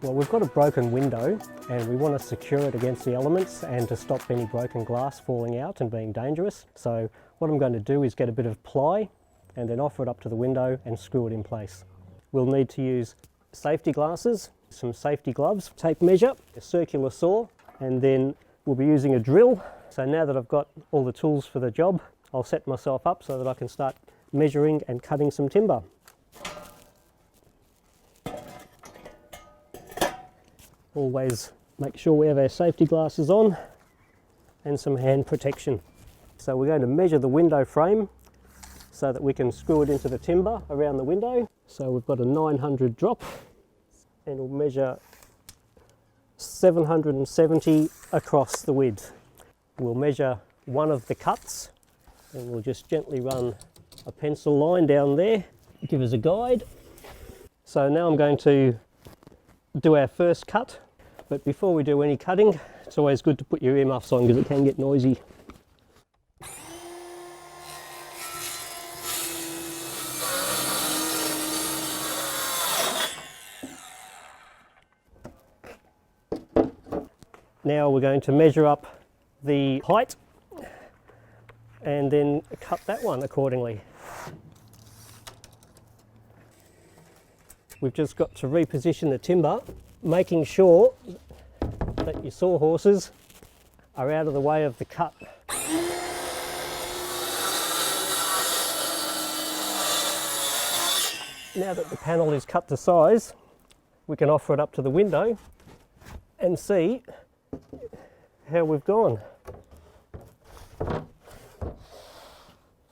Well, we've got a broken window and we want to secure it against the elements and to stop any broken glass falling out and being dangerous. So what I'm going to do is get a bit of ply and then offer it up to the window and screw it in place. We'll need to use safety glasses, some safety gloves, tape measure, a circular saw, and then we'll be using a drill. So now that I've got all the tools for the job, I'll set myself up so that I can start measuring and cutting some timber. Always make sure we have our safety glasses on and some hand protection. So we're going to measure the window frame so that we can screw it into the timber around the window. So we've got a 900 drop and we'll measure 770 across the width. We'll measure one of the cuts and we'll just gently run a pencil line down there, give us a guide. So now I'm going to do our first cut. But before we do any cutting, it's always good to put your earmuffs on because it can get noisy. Now we're going to measure up the height and then cut that one accordingly. We've just got to reposition the timber, making sure that your sawhorses are out of the way of the cut. Now that the panel is cut to size, we can offer it up to the window and see how we've gone.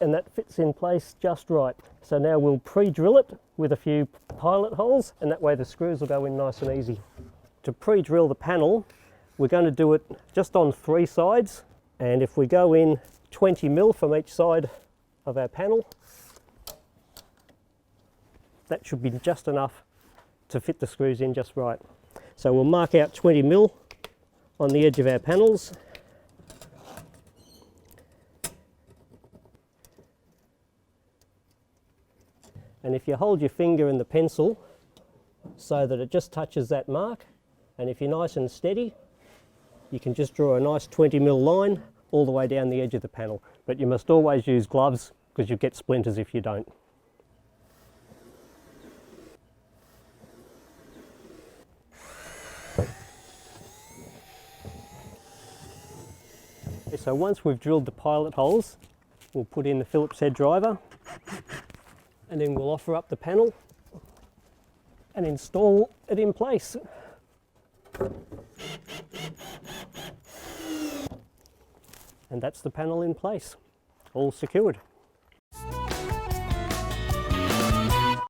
And that fits in place just right. So now we'll pre-drill it with a few pilot holes, and that way the screws will go in nice and easy. To pre-drill the panel, we're going to do it just on 3 sides, and if we go in 20 mil from each side of our panel, that should be just enough to fit the screws in just right. So we'll mark out 20 mil on the edge of our panels. And if you hold your finger and the pencil so that it just touches that mark, and if you're nice and steady, you can just draw a nice 20 mil line all the way down the edge of the panel. But you must always use gloves because you'll get splinters if you don't. So once we've drilled the pilot holes, we'll put in the Phillips head driver, and then we'll offer up the panel and install it in place. And that's the panel in place, all secured.